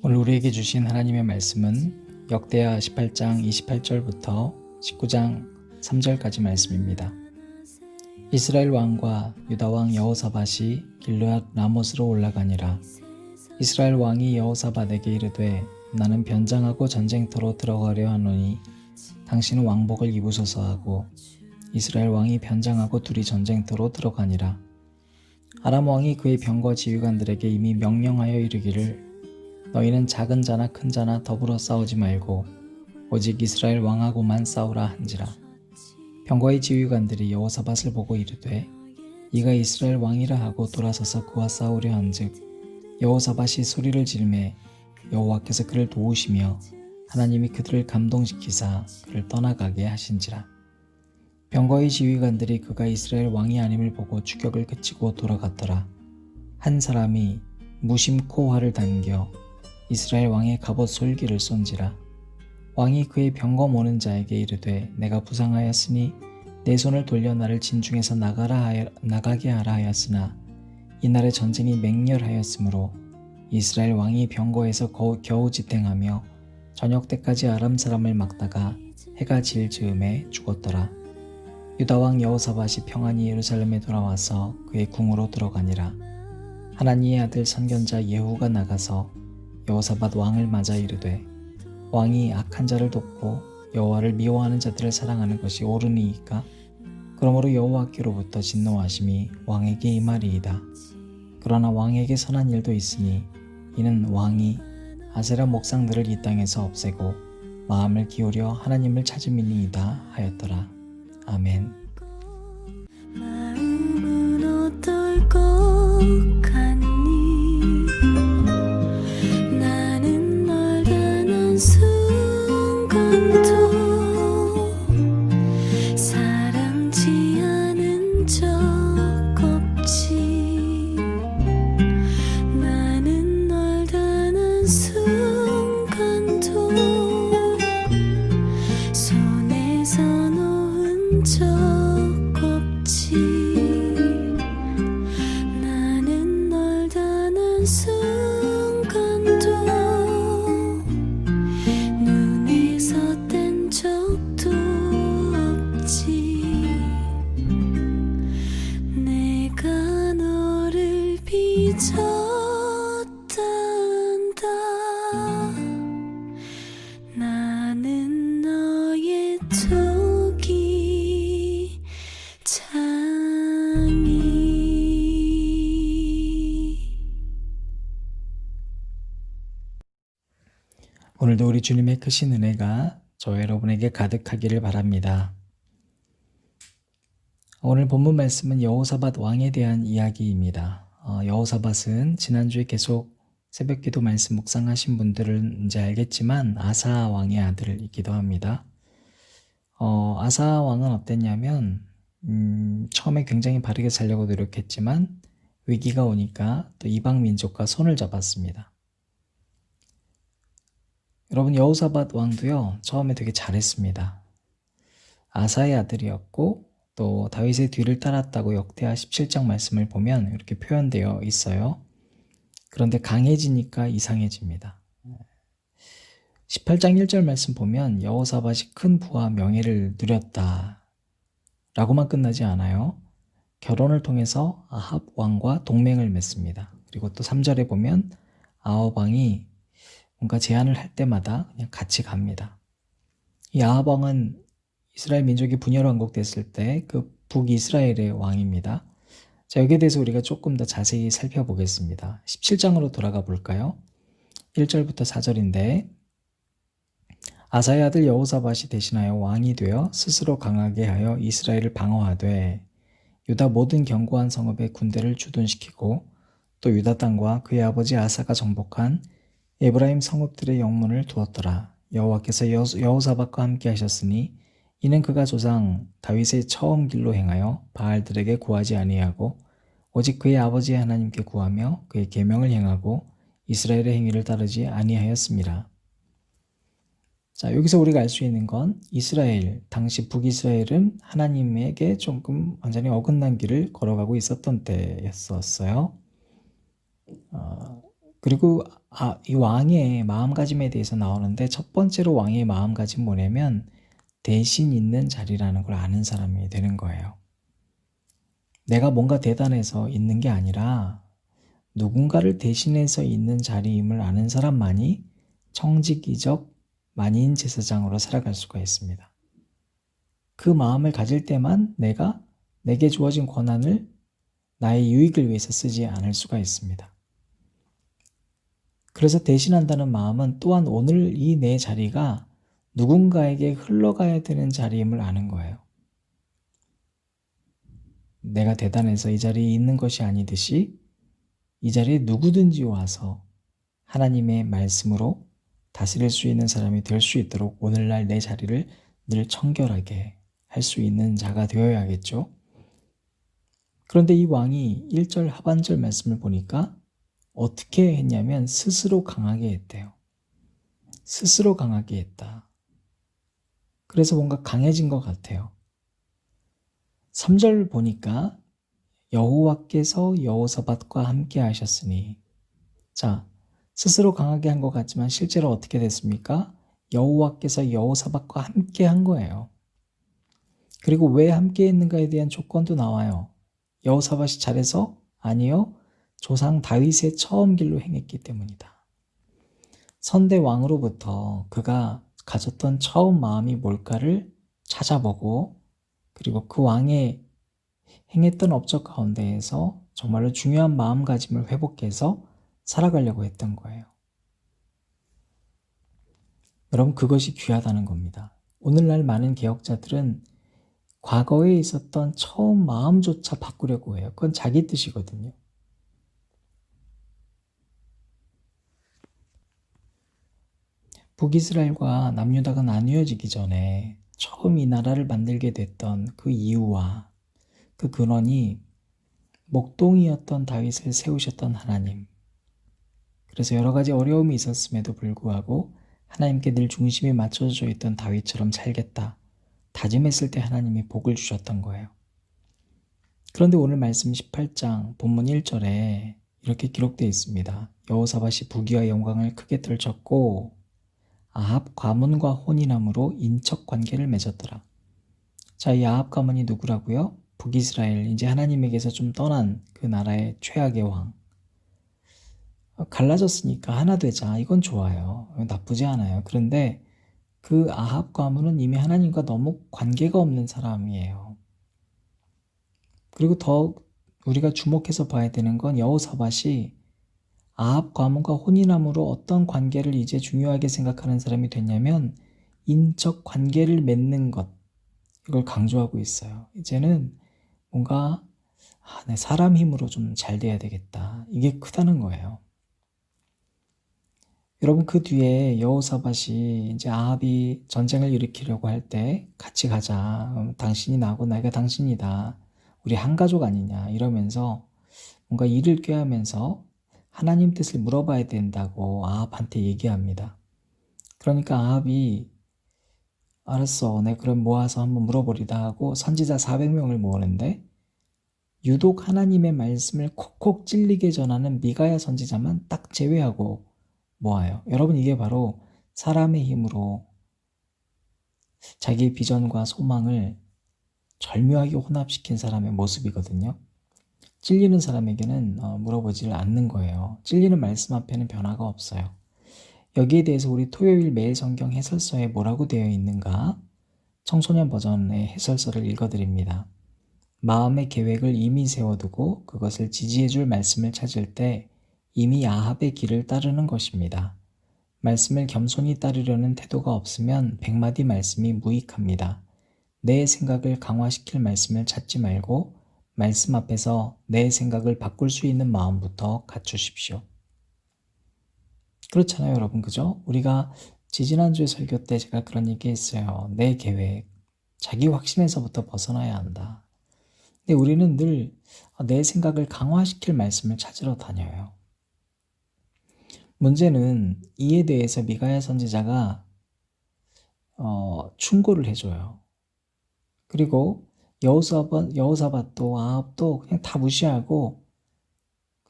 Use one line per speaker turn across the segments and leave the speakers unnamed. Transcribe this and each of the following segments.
오늘 우리에게 주신 하나님의 말씀은 역대하 18장 28절부터 19장 3절까지 말씀입니다. 이스라엘 왕과 유다 왕 여호사밧이 길르앗 라못으로 올라가니라. 이스라엘 왕이 여호사밧에게 이르되 나는 변장하고 전쟁터로 들어가려 하노니 당신은 왕복을 입으소서 하고 이스라엘 왕이 변장하고 둘이 전쟁터로 들어가니라. 아람 왕이 그의 병거 지휘관들에게 이미 명령하여 이르기를 너희는 작은 자나 큰 자나 더불어 싸우지 말고 오직 이스라엘 왕하고만 싸우라 한지라. 병거의 지휘관들이 여호사밧을 보고 이르되 이가 이스라엘 왕이라 하고 돌아서서 그와 싸우려 한즉 여호사밧이 소리를 지르매 여호와께서 그를 도우시며 하나님이 그들을 감동시키사 그를 떠나가게 하신지라. 병거의 지휘관들이 그가 이스라엘 왕이 아님을 보고 추격을 그치고 돌아갔더라. 한 사람이 무심코 활을 당겨 이스라엘 왕의 갑옷 솔기를 쏜지라. 왕이 그의 병거 모는 자에게 이르되 내가 부상하였으니 내 손을 돌려 나를 진중에서 나가게 하라 하였으나 이날의 전쟁이 맹렬하였으므로 이스라엘 왕이 병거에서 겨우 지탱하며 저녁 때까지 아람 사람을 막다가 해가 질 즈음에 죽었더라. 유다 왕 여호사밧이 평안히 예루살렘에 돌아와서 그의 궁으로 들어가니라. 하나니의 아들 선견자 예후가 나가서 여호사밧 왕을 맞아 이르되 왕이 악한 자를 돕고 여호와를 미워하는 자들을 사랑하는 것이 옳으니이까? 그러므로 여호와께로부터 진노하심이 왕에게 임하리이다. 그러나 왕에게 선한 일도 있으니 이는 왕이 아세라 목상들을 이 땅에서 없애고 마음을 기울여 하나님을 찾음이니이다 하였더라. 아멘.
마음은 어떨 것 같니? 나는 널 단 순간도 사랑지 않은 적 없지. 나는 널 단 순간도 손에서 놓은 적 없지. 나는 널 단 순간도 눈에서 뗀 적도 없지. 내가 너를 빚었단다. 나는 너의 토기 장이.
오늘도 우리 주님의 크신 은혜가 저와 여러분에게 가득하기를 바랍니다. 오늘 본문 말씀은 여호사밧 왕에 대한 이야기입니다. 여호사밧은 지난주에 계속 새벽기도 말씀 묵상하신 분들은 이제 알겠지만 아사 왕의 아들이기도 합니다. 아사 왕은 어땠냐면 처음에 굉장히 바르게 살려고 노력했지만 위기가 오니까 또 이방 민족과 손을 잡았습니다. 여러분, 여호사밧 왕도요 처음에 되게 잘했습니다. 아사의 아들이었고 또 다윗의 뒤를 따랐다고 역대하 17장 말씀을 보면 이렇게 표현되어 있어요. 그런데 강해지니까 이상해집니다. 18장 1절 말씀 보면 여호사밧이 큰 부와 명예를 누렸다 라고만 끝나지 않아요. 결혼을 통해서 아합 왕과 동맹을 맺습니다. 그리고 또 3절에 보면 아합 왕이 뭔가 제안을 할 때마다 그냥 같이 갑니다. 이 아합 왕은 이스라엘 민족이 분열 왕국됐을 때 그 북이스라엘의 왕입니다. 자, 여기에 대해서 우리가 조금 더 자세히 살펴보겠습니다. 17장으로 돌아가 볼까요? 1절부터 4절인데 아사의 아들 여호사밧이 대신하여 왕이 되어 스스로 강하게 하여 이스라엘을 방어하되 유다 모든 견고한 성읍에 군대를 주둔시키고 또 유다 땅과 그의 아버지 아사가 정복한 에브라임 성읍들의 영문을 두었더라. 여호와께서 여호사밧과 함께 하셨으니 이는 그가 조상 다윗의 처음 길로 행하여 바알들에게 구하지 아니하고 오직 그의 아버지 하나님께 구하며 그의 계명을 행하고 이스라엘의 행위를 따르지 아니하였습니다. 자, 여기서 우리가 알 수 있는 건 이스라엘, 당시 북이스라엘은 하나님에게 조금 완전히 어긋난 길을 걸어가고 있었던 때였었어요. 그리고 이 왕의 마음가짐에 대해서 나오는데 첫 번째로 왕의 마음가짐 뭐냐면 대신 있는 자리라는 걸 아는 사람이 되는 거예요. 내가 뭔가 대단해서 있는 게 아니라 누군가를 대신해서 있는 자리임을 아는 사람만이 청지기적 만인 제사장으로 살아갈 수가 있습니다. 그 마음을 가질 때만 내게 주어진 권한을 나의 유익을 위해서 쓰지 않을 수가 있습니다. 그래서 대신한다는 마음은 또한 오늘 이 내 자리가 누군가에게 흘러가야 되는 자리임을 아는 거예요. 내가 대단해서 이 자리에 있는 것이 아니듯이 이 자리에 누구든지 와서 하나님의 말씀으로 다스릴 수 있는 사람이 될 수 있도록 오늘날 내 자리를 늘 청결하게 할 수 있는 자가 되어야겠죠. 그런데 이 왕이 1절 하반절 말씀을 보니까 어떻게 했냐면 스스로 강하게 했대요. 스스로 강하게 했다. 그래서 뭔가 강해진 것 같아요. 3절 보니까 여호와께서 여호사밧과 함께 하셨으니, 자, 스스로 강하게 한 것 같지만 실제로 어떻게 됐습니까? 여호와께서 여호사밧과 함께 한 거예요. 그리고 왜 함께 했는가에 대한 조건도 나와요. 여호사밧이 잘해서? 아니요. 조상 다윗의 처음 길로 행했기 때문이다. 선대 왕으로부터 그가 가졌던 처음 마음이 뭘까를 찾아보고, 그리고 그 왕의 행했던 업적 가운데에서 정말로 중요한 마음가짐을 회복해서 살아가려고 했던 거예요. 여러분, 그것이 귀하다는 겁니다. 오늘날 많은 개혁자들은 과거에 있었던 처음 마음조차 바꾸려고 해요. 그건 자기 뜻이거든요. 북이스라엘과 남유다가 나뉘어지기 전에 처음 이 나라를 만들게 됐던 그 이유와 그 근원이 목동이었던 다윗을 세우셨던 하나님. 그래서 여러 가지 어려움이 있었음에도 불구하고 하나님께 늘 중심이 맞춰져 있던 다윗처럼 살겠다 다짐했을 때 하나님이 복을 주셨던 거예요. 그런데 오늘 말씀 18장 본문 1절에 이렇게 기록되어 있습니다. 여호사밧이 부귀와 영광을 크게 떨쳤고 아합 가문과 혼인함으로 인척 관계를 맺었더라. 자, 이 아합 가문이 누구라고요? 북이스라엘, 이제 하나님에게서 좀 떠난 그 나라의 최악의 왕. 갈라졌으니까 하나 되자. 이건 좋아요. 나쁘지 않아요. 그런데 그 아합 가문은 이미 하나님과 너무 관계가 없는 사람이에요. 그리고 더 우리가 주목해서 봐야 되는 건 여호사밧이 아합 가문과 혼인함으로 어떤 관계를 이제 중요하게 생각하는 사람이 됐냐면 인적 관계를 맺는 것, 이걸 강조하고 있어요. 이제는 뭔가 내 사람 힘으로 좀 잘 돼야 되겠다. 이게 크다는 거예요. 여러분, 그 뒤에 여호사밧이 이제 아합이 전쟁을 일으키려고 할 때 같이 가자. 당신이 나고 내가 당신이다. 우리 한 가족 아니냐 이러면서 뭔가 이를 꾀하면서 하나님 뜻을 물어봐야 된다고 아합한테 얘기합니다. 그러니까 아합이 알았어, 내가 그럼 모아서 한번 물어보리다 하고 선지자 400명을 모으는데 유독 하나님의 말씀을 콕콕 찔리게 전하는 미가야 선지자만 딱 제외하고 모아요. 여러분, 이게 바로 사람의 힘으로 자기의 비전과 소망을 절묘하게 혼합시킨 사람의 모습이거든요. 찔리는 사람에게는 물어보질 않는 거예요. 찔리는 말씀 앞에는 변화가 없어요. 여기에 대해서 우리 토요일 매일 성경 해설서에 뭐라고 되어 있는가? 청소년 버전의 해설서를 읽어드립니다. 마음의 계획을 이미 세워두고 그것을 지지해줄 말씀을 찾을 때 이미 아합의 길을 따르는 것입니다. 말씀을 겸손히 따르려는 태도가 없으면 100마디 말씀이 무익합니다. 내 생각을 강화시킬 말씀을 찾지 말고 말씀 앞에서 내 생각을 바꿀 수 있는 마음부터 갖추십시오. 그렇잖아요, 여러분. 그죠? 우리가 지지난주에 설교 때 제가 그런 얘기 했어요. 내 계획, 자기 확신에서부터 벗어나야 한다. 근데 우리는 늘 내 생각을 강화시킬 말씀을 찾으러 다녀요. 문제는 이에 대해서 미가야 선지자가 충고를 해줘요. 그리고 여호사밧도 아합도 그냥 다 무시하고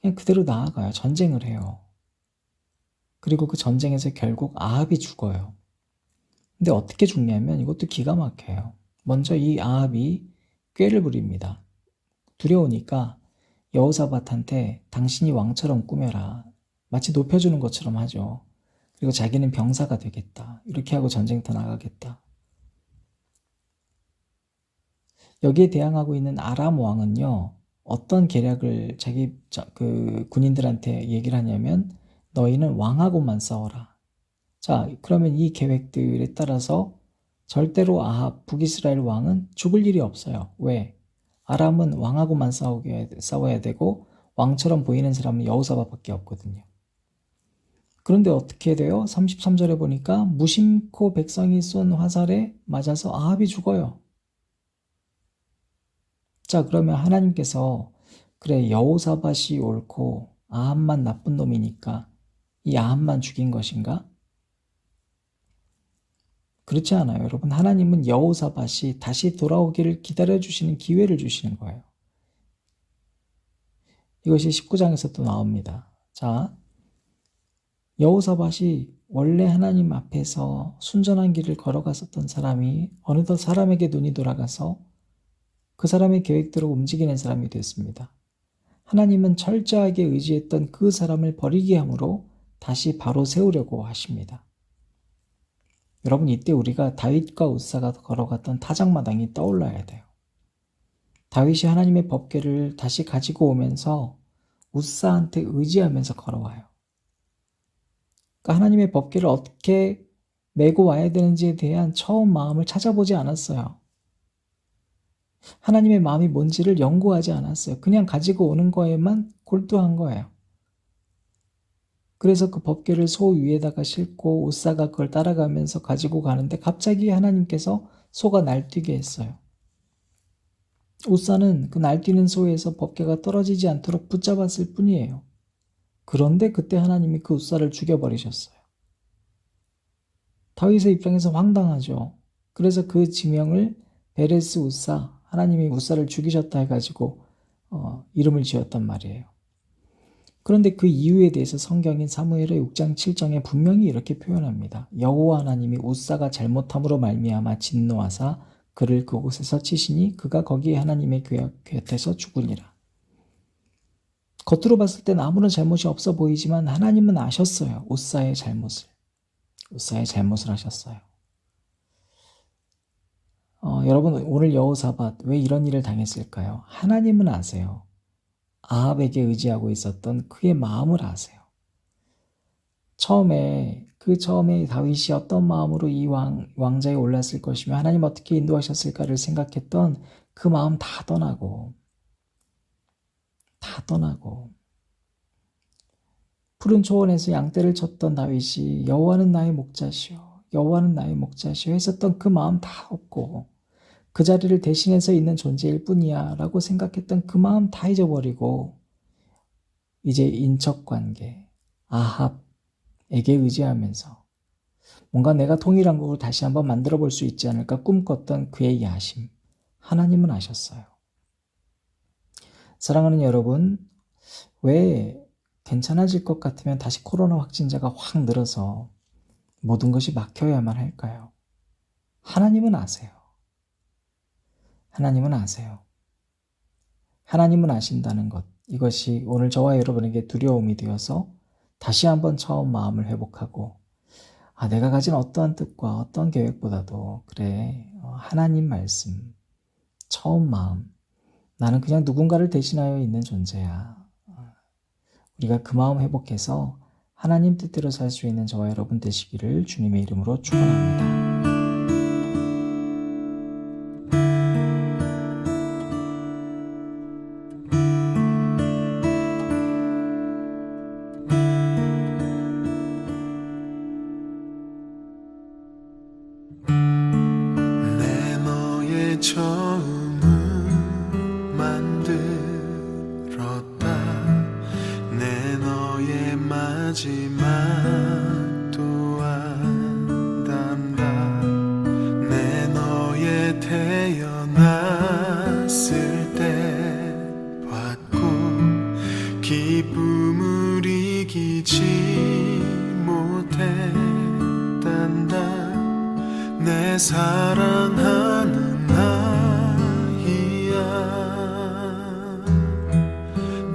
그냥 그대로 나아가요. 전쟁을 해요. 그리고 그 전쟁에서 결국 아합이 죽어요. 근데 어떻게 죽냐면 이것도 기가 막혀요. 먼저 이 아합이 꾀를 부립니다. 두려우니까 여호사밧한테 당신이 왕처럼 꾸며라. 마치 높여주는 것처럼 하죠. 그리고 자기는 병사가 되겠다. 이렇게 하고 전쟁터 나가겠다. 여기에 대항하고 있는 아람 왕은요, 어떤 계략을 자기 그 군인들한테 얘기를 하냐면 너희는 왕하고만 싸워라. 자, 그러면 이 계획들에 따라서 절대로 아합 북이스라엘 왕은 죽을 일이 없어요. 왜? 아람은 왕하고만 싸워야 되고 왕처럼 보이는 사람은 여호사밧밖에 없거든요. 그런데 어떻게 돼요? 33절에 보니까 무심코 백성이 쏜 화살에 맞아서 아합이 죽어요. 자, 그러면 하나님께서 그래 여호사밧이 옳고 아합만 나쁜 놈이니까 이 아합만 죽인 것인가? 그렇지 않아요. 여러분, 하나님은 여호사밧이 다시 돌아오기를 기다려주시는 기회를 주시는 거예요. 이것이 19장에서 또 나옵니다. 자, 여호사밧이 원래 하나님 앞에서 순전한 길을 걸어갔었던 사람이 어느덧 사람에게 눈이 돌아가서 그 사람의 계획대로 움직이는 사람이 됐습니다. 하나님은 철저하게 의지했던 그 사람을 버리게 함으로 다시 바로 세우려고 하십니다. 여러분, 이때 우리가 다윗과 웃사가 걸어갔던 타작마당이 떠올라야 돼요. 다윗이 하나님의 법궤를 다시 가지고 오면서 웃사한테 의지하면서 걸어와요. 그러니까 하나님의 법궤를 어떻게 메고 와야 되는지에 대한 처음 마음을 찾아보지 않았어요. 하나님의 마음이 뭔지를 연구하지 않았어요. 그냥 가지고 오는 거에만 골두한 거예요. 그래서 그 법궤를 소 위에다가 싣고 웃사가 그걸 따라가면서 가지고 가는데 갑자기 하나님께서 소가 날뛰게 했어요. 웃사는 그 날뛰는 소에서 법궤가 떨어지지 않도록 붙잡았을 뿐이에요. 그런데 그때 하나님이 그 웃사를 죽여버리셨어요. 다윗의 입장에서 황당하죠. 그래서 그 지명을 베레스 웃사, 하나님이 웃사를 죽이셨다 해가지고 이름을 지었단 말이에요. 그런데 그 이유에 대해서 성경인 사무엘의 6장 7장에 분명히 이렇게 표현합니다. 여호와 하나님이 웃사가 잘못함으로 말미암아 진노하사 그를 그곳에서 치시니 그가 거기에 하나님의 곁에서 죽으니라. 겉으로 봤을 땐 아무런 잘못이 없어 보이지만 하나님은 아셨어요. 웃사의 잘못을 하셨어요. 여러분, 오늘 여호사밧 왜 이런 일을 당했을까요? 하나님은 아세요. 아합에게 의지하고 있었던 그의 마음을 아세요. 처음에 다윗이 어떤 마음으로 이 왕자에 올랐을 것이며 하나님 어떻게 인도하셨을까를 생각했던 그 마음 다 떠나고 푸른 초원에서 양떼를 쳤던 다윗이 여호와는 나의 목자시오 했었던 그 마음 다 없고 그 자리를 대신해서 있는 존재일 뿐이야 라고 생각했던 그 마음 다 잊어버리고 이제 인척관계, 아합에게 의지하면서 뭔가 내가 통일한국을 다시 한번 만들어 볼 수 있지 않을까 꿈꿨던 그의 야심, 하나님은 아셨어요. 사랑하는 여러분, 왜 괜찮아질 것 같으면 다시 코로나 확진자가 확 늘어서 모든 것이 막혀야만 할까요? 하나님은 아세요. 하나님은 아신다는 것, 이것이 오늘 저와 여러분에게 두려움이 되어서 다시 한번 처음 마음을 회복하고 내가 가진 어떠한 뜻과 어떤 계획보다도 그래, 하나님 말씀, 처음 마음, 나는 그냥 누군가를 대신하여 있는 존재야. 우리가 그 마음 회복해서 하나님 뜻대로 살 수 있는 저와 여러분 되시기를 주님의 이름으로 축원합니다.
내 너의 처음을 만들었다 내 너의 마지막도 안단다 내 너의 태어났을 때 봤고 기쁨을 이기지 내 사랑하는 아이야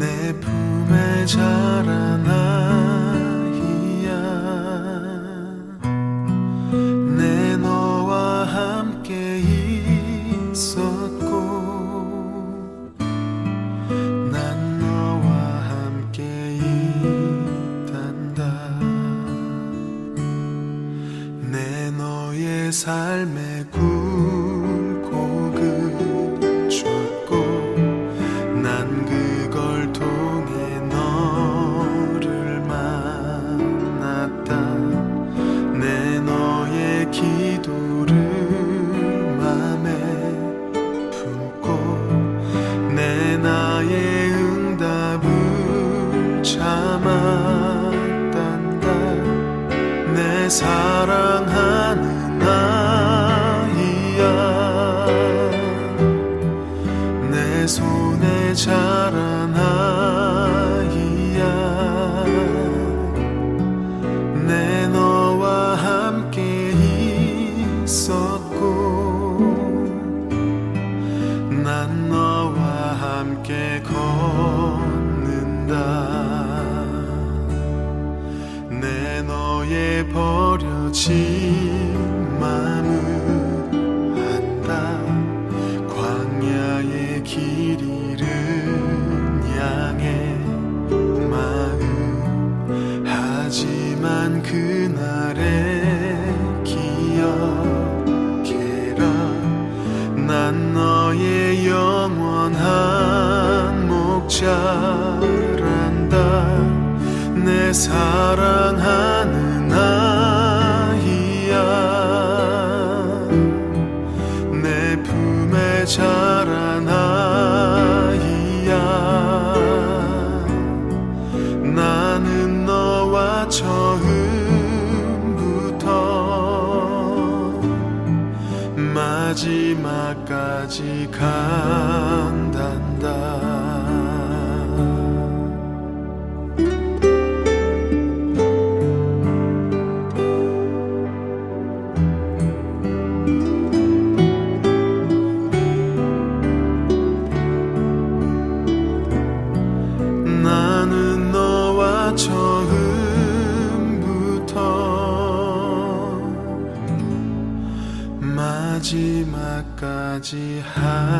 내 품에 자란 아이야 내 너와 함께 있었고 난 너와 함께 있단다 내 너의 삶에 굴곡을 줬고 난 그걸 통해 너를 만났다 내 너의 기도를 맘에 품고 내 나의 응답을 참았단다 내 사랑하는 아이야 내 손에 자란 아이야 내 너와 함께 있었고 난 너와 함께 걷는다 내 너의 버려진 마음을 안다 광야의 길 잃은 양의 마음 하지만 그날의 기억해라 난 너의 영원한 목자란다 내 사랑하는 아이야 내 품에 자란 아이야 나는 너와 처음부터 마지막까지 간단다 나는 너와 처음부터 마지막까지 한단다